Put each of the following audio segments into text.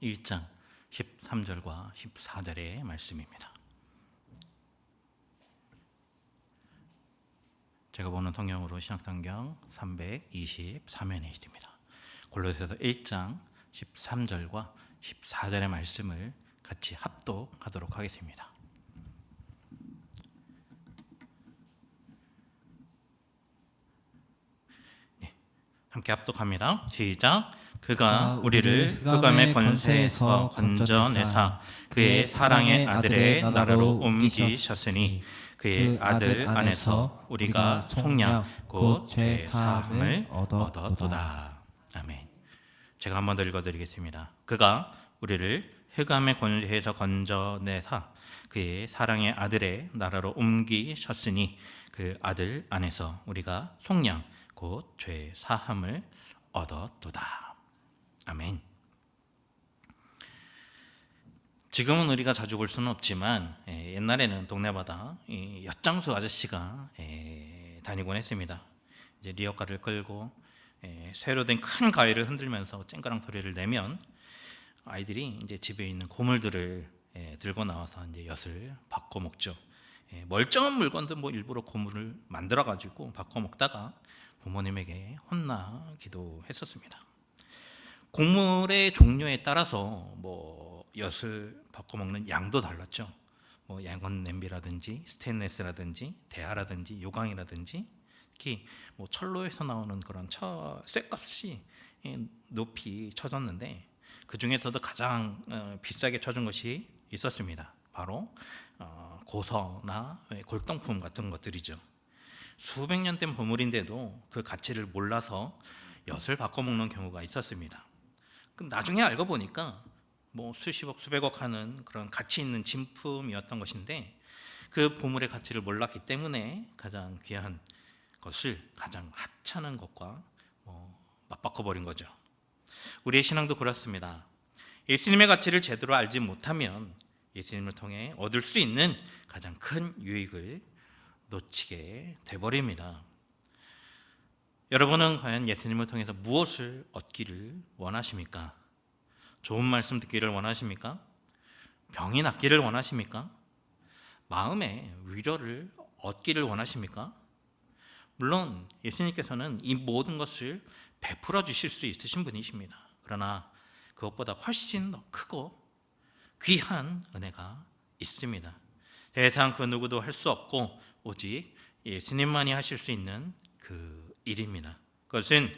1장 13절과 14절의 말씀입니다. 제가 보는 성경으로 신약성경 323면에 있습니다. 골로새서 1장 13절과 14절의 말씀을 같이 합독하도록 하겠습니다. 함께 합독합니다. 시작. 그가 우리를 흑암의 권세에서 건져내사 그의 사랑의 아들의 나라로 옮기셨으니 그의 아들 안에서 우리가 속량 곧 죄 사함을 얻었도다. 아멘. 제가 한 번 더 읽어드리겠습니다. 그가 우리를 흑암의 권세에서 건져내사 그의 사랑의 아들의 나라로 옮기셨으니 그 아들 안에서 우리가 속량 곧 죄 사함을 얻었도다. 아멘. 지금은 우리가 자주 볼 수는 없지만 옛날에는 동네마다 엿장수 아저씨가 다니곤 했습니다. 이제 리어카를 끌고 쇠로 된 큰 가위를 흔들면서 쨍그랑 소리를 내면 아이들이 이제 집에 있는 고물들을 들고 나와서 이제 엿을 바꿔 먹죠. 멀쩡한 물건도 뭐 일부러 고물을 만들어 가지고 바꿔 먹다가 부모님에게 혼나기도 했었습니다. 곡물의 종류에 따라서 뭐 엿을 바꿔 먹는 양도 달랐죠. 뭐 양건 냄비라든지 스테인레스라든지 대하라든지 요강이라든지 특히 뭐 철로에서 나오는 그런 쇠값이 높이 쳐졌는데 그 중에서도 가장 비싸게 쳐준 것이 있었습니다. 바로 고서나 골동품 같은 것들이죠. 수백 년 된 보물인데도 그 가치를 몰라서 엿을 바꿔 먹는 경우가 있었습니다. 그럼 나중에 알고 보니까 뭐 수십억 수백억 하는 그런 가치 있는 진품이었던 것인데 그 보물의 가치를 몰랐기 때문에 가장 귀한 것을 가장 하찮은 것과 맞바꿔 버린 거죠. 우리의 신앙도 그렇습니다. 예수님의 가치를 제대로 알지 못하면 예수님을 통해 얻을 수 있는 가장 큰 유익을 놓치게 돼버립니다. 여러분은 과연 예수님을 통해서 무엇을 얻기를 원하십니까? 좋은 말씀 듣기를 원하십니까? 병이 낫기를 원하십니까? 마음의 위로를 얻기를 원하십니까? 물론 예수님께서는 이 모든 것을 베풀어 주실 수 있으신 분이십니다. 그러나 그것보다 훨씬 더 크고 귀한 은혜가 있습니다. 세상 그 누구도 할 수 없고 오직 예수님만이 하실 수 있는 그 일입니다. 그것은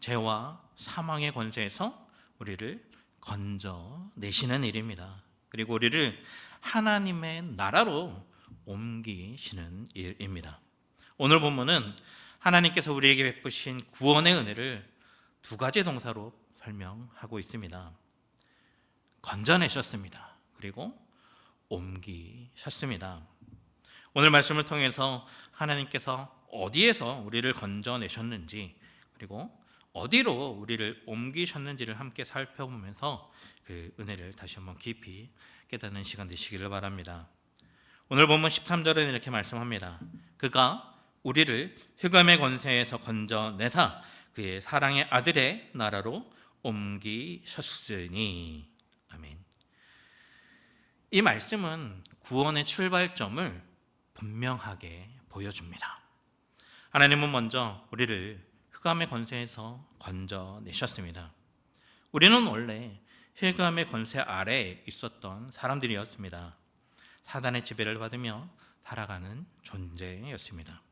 죄와 사망의 권세에서 우리를 건져내시는 일입니다. 그리고 우리를 하나님의 나라로 옮기시는 일입니다. 오늘 본문은 하나님께서 우리에게 베푸신 구원의 은혜를 두 가지 동사로 설명하고 있습니다. 건져내셨습니다. 그리고 옮기셨습니다. 오늘 말씀을 통해서 하나님께서 어디에서 우리를 건져내셨는지 그리고 어디로 우리를 옮기셨는지를 함께 살펴보면서 그 은혜를 다시 한번 깊이 깨닫는 시간 되시기를 바랍니다. 오늘 본문 13절은 이렇게 말씀합니다. 그가 우리를 흑암의 권세에서 건져내사 그의 사랑의 아들의 나라로 옮기셨으니. 아멘. 이 말씀은 구원의 출발점을 분명하게 보여줍니다. 하나님은 먼저 우리를 흑암의 권세에서 건져내셨습니다. 우리는 원래 흑암의 권세 아래에 있었던 사람들이었습니다. 사단의 지배를 받으며 살아가는 존재였습니다.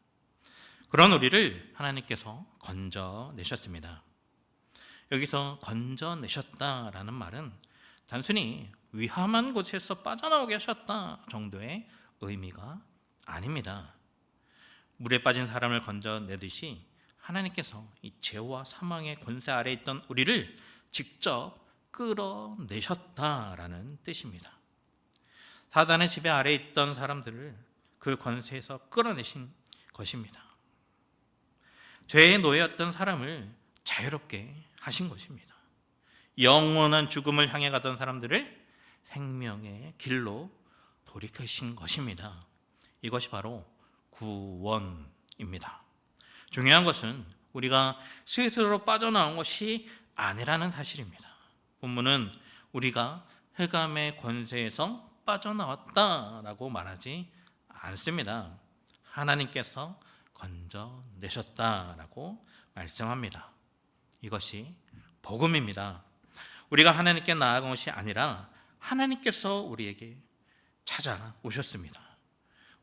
그런 우리를 하나님께서 건져내셨습니다. 여기서 건져내셨다라는 말은 단순히 위험한 곳에서 빠져나오게 하셨다 정도의 의미가 아닙니다. 물에 빠진 사람을 건져내듯이 하나님께서 이 죄와 사망의 권세 아래에 있던 우리를 직접 끌어내셨다라는 뜻입니다. 사단의 지배 아래에 있던 사람들을 그 권세에서 끌어내신 것입니다. 죄의 노예였던 사람을 자유롭게 하신 것입니다. 영원한 죽음을 향해 가던 사람들을 생명의 길로 돌이키신 것입니다. 이것이 바로 구원입니다. 중요한 것은 우리가 스스로 빠져나온 것이 아니라는 사실입니다. 본문은 우리가 흑암의 권세에서 빠져나왔다라고 말하지 않습니다. 하나님께서 건져내셨다라고 말씀합니다. 이것이 복음입니다. 우리가 하나님께 나아간 것이 아니라 하나님께서 우리에게 찾아오셨습니다.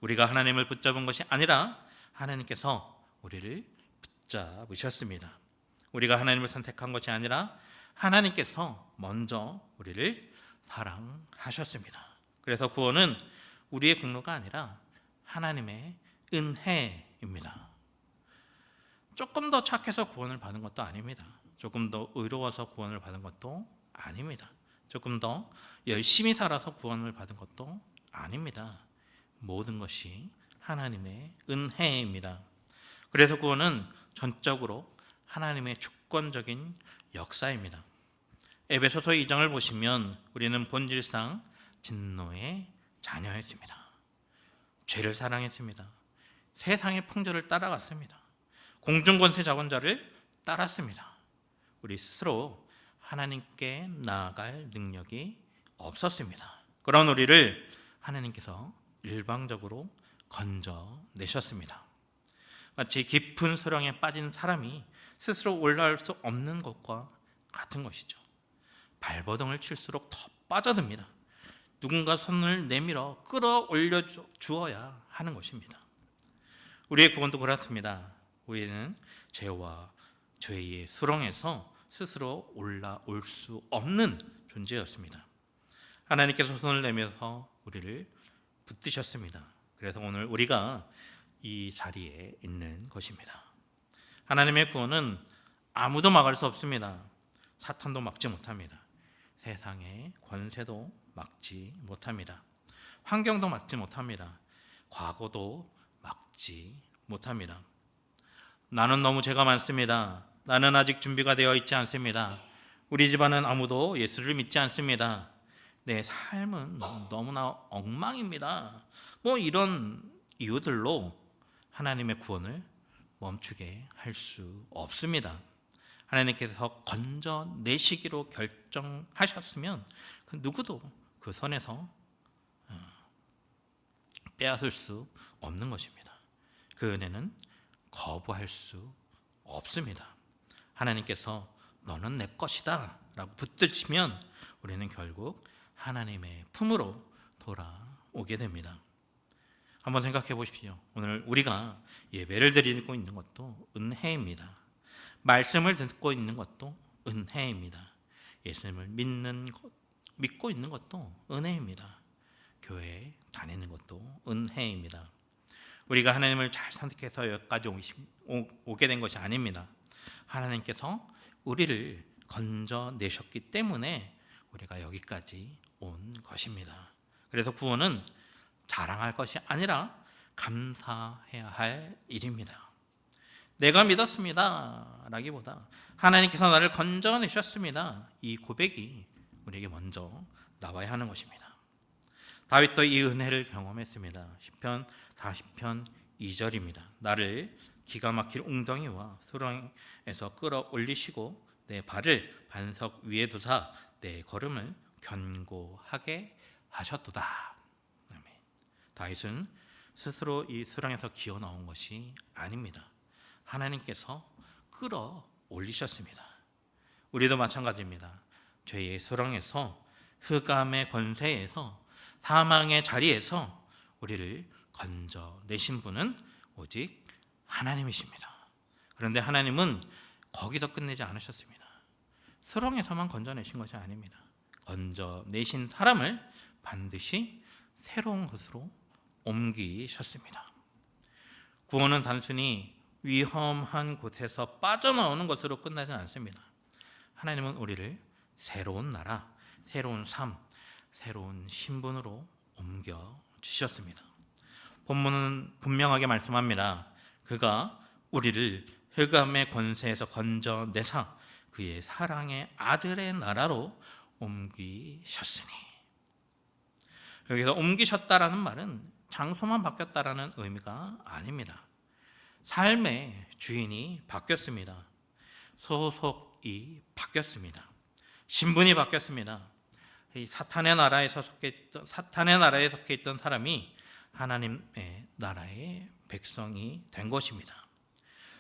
우리가 하나님을 붙잡은 것이 아니라 하나님께서 우리를 붙잡으셨습니다. 우리가 하나님을 선택한 것이 아니라 하나님께서 먼저 우리를 사랑하셨습니다. 그래서 구원은 우리의 공로가 아니라 하나님의 은혜입니다. 조금 더 착해서 구원을 받은 것도 아닙니다. 조금 더 의로워서 구원을 받은 것도 아닙니다. 조금 더 열심히 살아서 구원을 받은 것도 아닙니다. 모든 것이 하나님의 은혜입니다. 그래서 구원은 전적으로 하나님의 주권적인 역사입니다. 에베소서 2장을 보시면 우리는 본질상 진노의 자녀였습니다. 죄를 사랑했습니다. 세상의 풍조를 따라갔습니다. 공중권세 자본자를 따랐습니다. 우리 스스로 하나님께 나아갈 능력이 없었습니다. 그런 우리를 하나님께서 일방적으로 건져내셨습니다. 마치 깊은 수렁에 빠진 사람이 스스로 올라올 수 없는 것과 같은 것이죠. 발버둥을 칠수록 더 빠져듭니다. 누군가 손을 내밀어 끌어올려 주어야 하는 것입니다. 우리의 구원도 그렇습니다. 우리는 죄와 죄의 수렁에서 스스로 올라올 수 없는 존재였습니다. 하나님께서 손을 내밀어서 우리를 붙드셨습니다. 그래서 오늘 우리가 이 자리에 있는 것입니다. 하나님의 구원은 아무도 막을 수 없습니다. 사탄도 막지 못합니다. 세상의 권세도 막지 못합니다. 환경도 막지 못합니다. 과거도 막지 못합니다. 나는 너무 죄가 많습니다. 나는 아직 준비가 되어 있지 않습니다. 우리 집안은 아무도 예수를 믿지 않습니다. 내 삶은 너무나 엉망입니다. 이런 이유들로 하나님의 구원을 멈추게 할 수 없습니다. 하나님께서 건져내시기로 결정하셨으면 그 누구도 그 손에서 빼앗을 수 없는 것입니다. 그 은혜는 거부할 수 없습니다. 하나님께서 너는 내 것이다 라고 붙드시면 우리는 결국 하나님의 품으로 돌아오게 됩니다. 한번 생각해 보십시오. 오늘 우리가 예배를 드리고 있는 것도 은혜입니다. 말씀을 듣고 있는 것도 은혜입니다. 예수님을 믿고 있는 것도 은혜입니다. 교회에 다니는 것도 은혜입니다. 우리가 하나님을 잘 선택해서 여기까지 오게 된 것이 아닙니다. 하나님께서 우리를 건져내셨기 때문에 우리가 여기까지 온 것입니다. 그래서 구원은 자랑할 것이 아니라 감사해야 할 일입니다. 내가 믿었습니다 라기보다 하나님께서 나를 건져내셨습니다, 이 고백이 우리에게 먼저 나와야 하는 것입니다. 다윗도 이 은혜를 경험했습니다. 시편 40편 2절입니다. 나를 기가 막힐 웅덩이와 수렁에서 끌어올리시고 내 발을 반석 위에 두사 내 걸음을 견고하게 하셨도다. 아멘. 다윗은 스스로 이 수렁에서 기어 나온 것이 아닙니다. 하나님께서 끌어올리셨습니다. 우리도 마찬가지입니다. 죄의 수렁에서, 흑암의 권세에서, 사망의 자리에서 우리를 건져내신 분은 오직 하나님이십니다. 그런데 하나님은 거기서 끝내지 않으셨습니다. 수렁에서만 건져내신 것이 아닙니다. 건져내신 사람을 반드시 새로운 곳으로 옮기셨습니다. 구원은 단순히 위험한 곳에서 빠져나오는 것으로 끝나지 않습니다. 하나님은 우리를 새로운 나라, 새로운 삶, 새로운 신분으로 옮겨주셨습니다. 본문은 분명하게 말씀합니다. 그가 우리를 흑암의 권세에서 건져내사 그의 사랑의 아들의 나라로 옮기셨으니. 여기서 옮기셨다라는 말은 장소만 바뀌었다라는 의미가 아닙니다. 삶의 주인이 바뀌었습니다. 소속이 바뀌었습니다. 신분이 바뀌었습니다. 이 사탄의 나라에 속해 있던 사람이 하나님의 나라의 백성이 된 것입니다.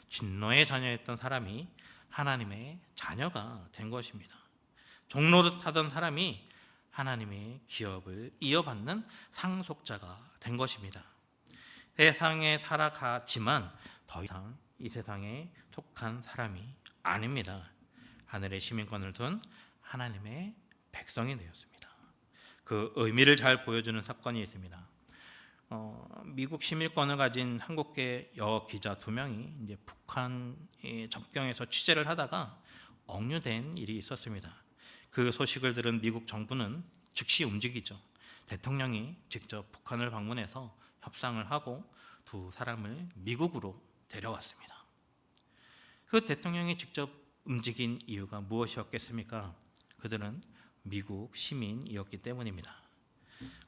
진노의 자녀였던 사람이 하나님의 자녀가 된 것입니다. 종로를 타던 사람이 하나님의 기업을 이어받는 상속자가 된 것입니다. 세상에 살아가지만 더 이상 이 세상에 속한 사람이 아닙니다. 하늘의 시민권을 둔 하나님의 백성이 되었습니다. 그 의미를 잘 보여주는 사건이 있습니다. 미국 시민권을 가진 한국계 여기자 2명이 이제 북한 접경에서 취재를 하다가 억류된 일이 있었습니다. 그 소식을 들은 미국 정부는 즉시 움직이죠. 대통령이 직접 북한을 방문해서 협상을 하고 두 사람을 미국으로 데려왔습니다. 그 대통령이 직접 움직인 이유가 무엇이었겠습니까? 그들은 미국 시민이었기 때문입니다.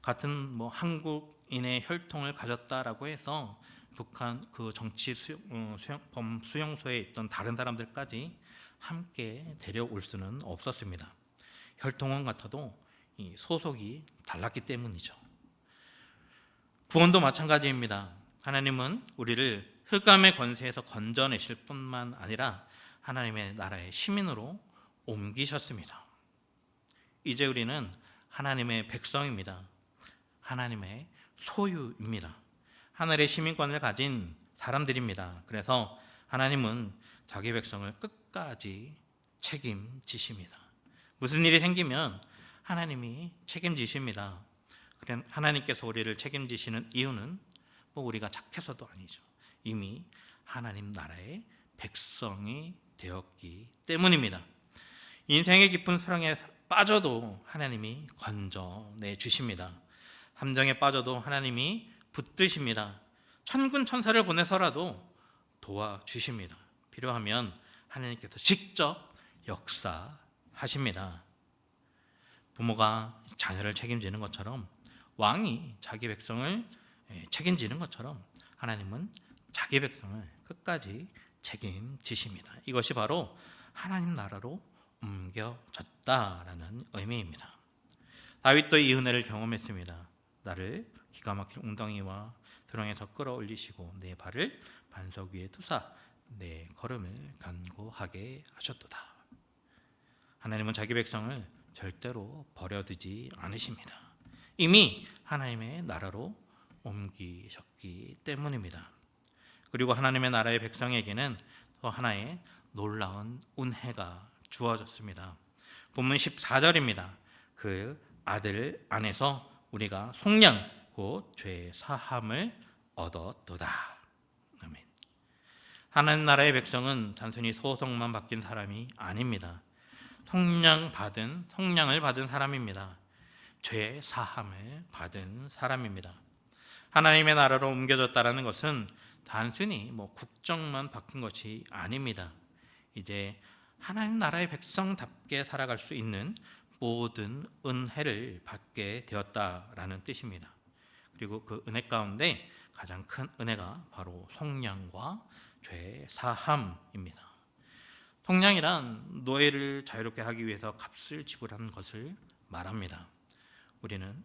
같은 한국인의 혈통을 가졌다라고 해서 북한 그 정치 수용소에 있던 다른 사람들까지 함께 데려올 수는 없었습니다. 혈통은 같아도 이 소속이 달랐기 때문이죠. 구원도 마찬가지입니다. 하나님은 우리를 흑암의 권세에서 건져내실 뿐만 아니라 하나님의 나라의 시민으로 옮기셨습니다. 이제 우리는 하나님의 백성입니다. 하나님의 소유입니다. 하늘의 시민권을 가진 사람들입니다. 그래서 하나님은 자기 백성을 끝까지 책임지십니다. 무슨 일이 생기면 하나님이 책임지십니다. 하나님께서 우리를 책임지시는 이유는 우리가 착해서도 아니죠. 이미 하나님 나라의 백성이 되었기 때문입니다. 인생의 깊은 수렁에 빠져도 하나님이 건져내 주십니다. 함정에 빠져도 하나님이 붙드십니다. 천군 천사를 보내서라도 도와주십니다. 필요하면 하나님께서 직접 역사하십니다. 부모가 자녀를 책임지는 것처럼, 왕이 자기 백성을 책임지는 것처럼 하나님은 자기 백성을 끝까지 책임지십니다. 이것이 바로 하나님 나라로 옮겨졌다라는 의미입니다. 다윗도 이 은혜를 경험했습니다. 나를 기가 막힌 웅덩이와 드렁에서 끌어올리시고 내 발을 반석 위에 두사 내 걸음을 견고하게 하셨도다. 하나님은 자기 백성을 절대로 버려두지 않으십니다. 이미 하나님의 나라로 옮기셨기 때문입니다. 그리고 하나님의 나라의 백성에게는 또 하나의 놀라운 은혜가 주어졌습니다. 본문 14절입니다. 그 아들 안에서 우리가 속량 곧 죄 사함을 얻었도다. 아멘. 하나님 나라의 백성은 단순히 소속만 바뀐 사람이 아닙니다. 속량을 받은 사람입니다. 죄 사함을 받은 사람입니다. 하나님의 나라로 옮겨졌다라는 것은 단순히 국적만 바뀐 것이 아닙니다. 이제 하나님 나라의 백성답게 살아갈 수 있는 모든 은혜를 받게 되었다라는 뜻입니다. 그리고 그 은혜 가운데 가장 큰 은혜가 바로 속량과 죄 사함입니다. 속량이란 노예를 자유롭게 하기 위해서 값을 지불하는 것을 말합니다. 우리는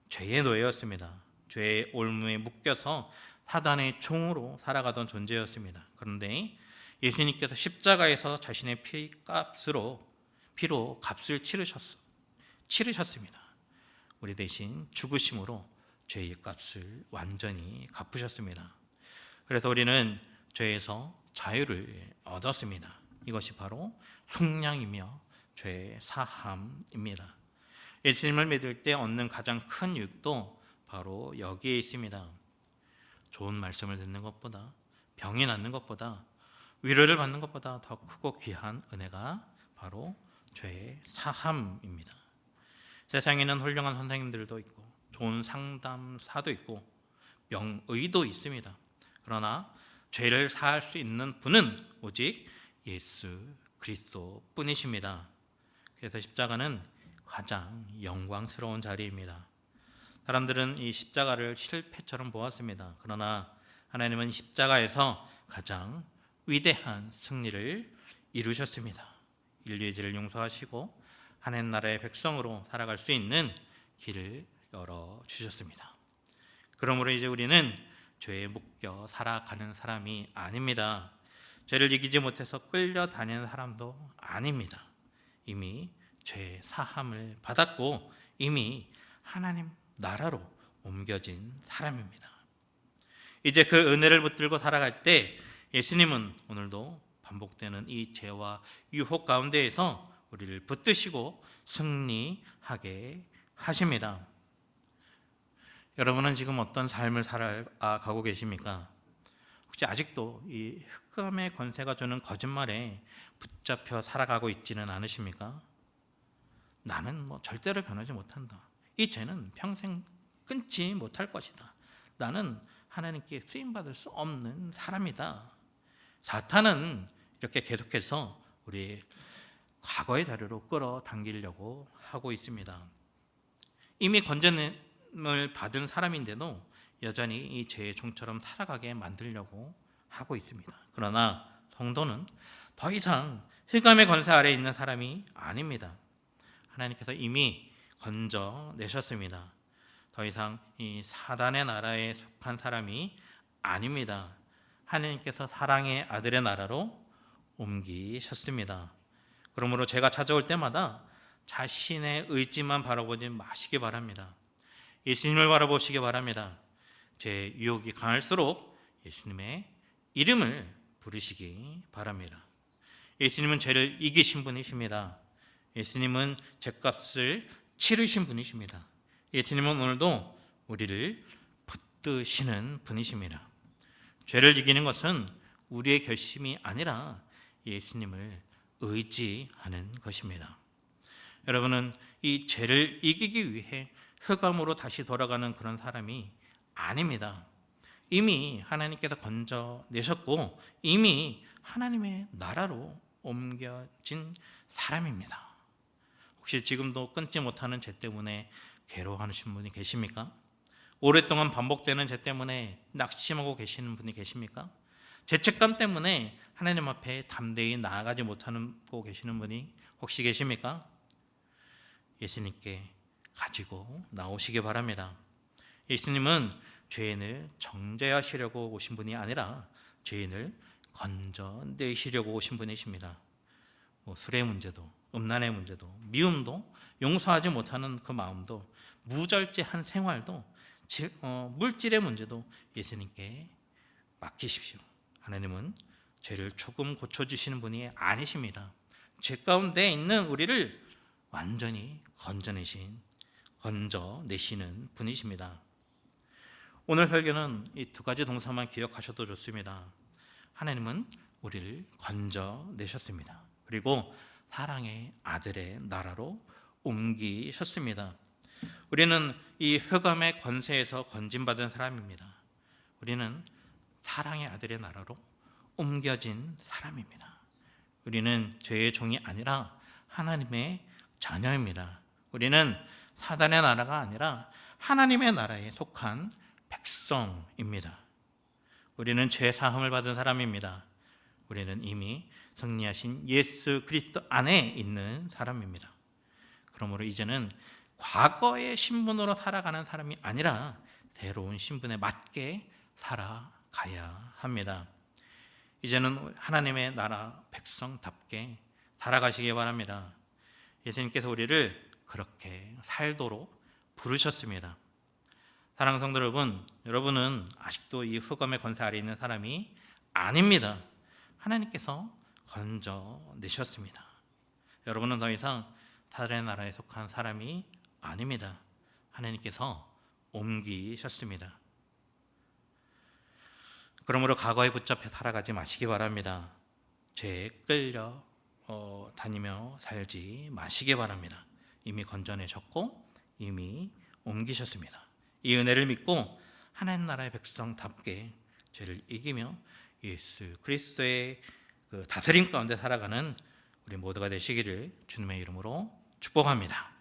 죄의 노예였습니다. 죄의 올무에 묶여서 사단의 종으로 살아가던 존재였습니다. 그런데 예수님께서 십자가에서 자신의 피로 값을 치르셨습니다. 우리 대신 죽으심으로 죄의 값을 완전히 갚으셨습니다. 그래서 우리는 죄에서 자유를 얻었습니다. 이것이 바로 속량이며 죄 사함입니다. 예수님을 믿을 때 얻는 가장 큰 유익도 바로 여기에 있습니다. 좋은 말씀을 듣는 것보다, 병이 낫는 것보다, 위로를 받는 것보다 더 크고 귀한 은혜가 바로 죄의 사함입니다. 세상에는 훌륭한 선생님들도 있고 좋은 상담사도 있고 명의도 있습니다. 그러나 죄를 사할 수 있는 분은 오직 예수 그리스도 뿐이십니다. 그래서 십자가는 가장 영광스러운 자리입니다. 사람들은 이 십자가를 실패처럼 보았습니다. 그러나 하나님은 십자가에서 가장 위대한 승리를 이루셨습니다. 인류의 죄를 용서하시고 하나님 나라의 백성으로 살아갈 수 있는 길을 열어 주셨습니다. 그러므로 이제 우리는 죄에 묶여 살아가는 사람이 아닙니다. 죄를 이기지 못해서 끌려다니는 사람도 아닙니다. 이미 죄 사함을 받았고 이미 하나님 나라로 옮겨진 사람입니다. 이제 그 은혜를 붙들고 살아갈 때 예수님은 오늘도 반복되는 이 죄와 유혹 가운데에서 우리를 붙드시고 승리하게 하십니다. 여러분은 지금 어떤 삶을 살아가고 계십니까? 혹시 아직도 이 흑암의 권세가 주는 거짓말에 붙잡혀 살아가고 있지는 않으십니까? 나는 절대로 변하지 못한다. 이 죄는 평생 끊지 못할 것이다. 나는 하나님께 쓰임받을 수 없는 사람이다. 사탄은 이렇게 계속해서 우리 과거의 자료로 끌어당기려고 하고 있습니다. 이미 건전을 받은 사람인데도 여전히 이 죄의 종처럼 살아가게 만들려고 하고 있습니다. 그러나 성도는 더 이상 흑암의 권세 아래에 있는 사람이 아닙니다. 하나님께서 이미 건져내셨습니다. 더 이상 이 사단의 나라에 속한 사람이 아닙니다. 하나님께서 사랑의 아들의 나라로 옮기셨습니다. 그러므로 제가 찾아올 때마다 자신의 의지만 바라보지 마시기 바랍니다. 예수님을 바라보시기 바랍니다. 제 유혹이 강할수록 예수님의 이름을 부르시기 바랍니다. 예수님은 죄를 이기신 분이십니다. 예수님은 죄값을 치르신 분이십니다. 예수님은 오늘도 우리를 붙드시는 분이십니다. 죄를 이기는 것은 우리의 결심이 아니라 예수님을 의지하는 것입니다. 여러분은 이 죄를 이기기 위해 흑암으로 다시 돌아가는 그런 사람이 아닙니다. 이미 하나님께서 건져내셨고 이미 하나님의 나라로 옮겨진 사람입니다. 혹시 지금도 끊지 못하는 죄 때문에 괴로워하시는 분이 계십니까? 오랫동안 반복되는 죄 때문에 낙심하고 계시는 분이 계십니까? 죄책감 때문에 하나님 앞에 담대히 나아가지 못하고 계시는 분이 혹시 계십니까? 예수님께 가지고 나오시기 바랍니다. 예수님은 죄인을 정죄하시려고 오신 분이 아니라 죄인을 건져내시려고 오신 분이십니다. 술의 문제도, 음란의 문제도, 미움도, 용서하지 못하는 그 마음도, 무절제한 생활도, 물질의 문제도 예수님께 맡기십시오. 하나님은 죄를 조금 고쳐주시는 분이 아니십니다. 죄 가운데 있는 우리를 완전히 건져내시는 분이십니다. 오늘 설교는 이 두 가지 동사만 기억하셔도 좋습니다. 하나님은 우리를 건져내셨습니다. 그리고 사랑의 아들의 나라로 옮기셨습니다. 우리는 이 흑암의 권세에서 건진받은 사람입니다. 우리는 사랑의 아들의 나라로 옮겨진 사람입니다. 우리는 죄의 종이 아니라 하나님의 자녀입니다. 우리는 사단의 나라가 아니라 하나님의 나라에 속한 백성입니다. 우리는 죄 사함을 받은 사람입니다. 우리는 이미 승리하신 예수 그리스도 안에 있는 사람입니다. 그러므로 이제는 과거의 신분으로 살아가는 사람이 아니라 새로운 신분에 맞게 살아가야 합니다. 이제는 하나님의 나라 백성답게 살아가시기 바랍니다. 예수님께서 우리를 그렇게 살도록 부르셨습니다. 사랑하는 성도 여러분, 여러분은 아직도 이 흑암의 권세 아래 있는 사람이 아닙니다. 하나님께서 건져내셨습니다. 여러분은 더 이상 사단의 나라에 속한 사람이 아닙니다. 하나님께서 옮기셨습니다. 그러므로 과거에 붙잡혀 살아가지 마시기 바랍니다. 죄에 끌려 다니며 살지 마시기 바랍니다. 이미 건져내셨고 이미 옮기셨습니다. 이 은혜를 믿고 하나님 나라의 백성답게 죄를 이기며 예수 그리스도의 그 다스림 가운데 살아가는 우리 모두가 되시기를 주님의 이름으로 축복합니다.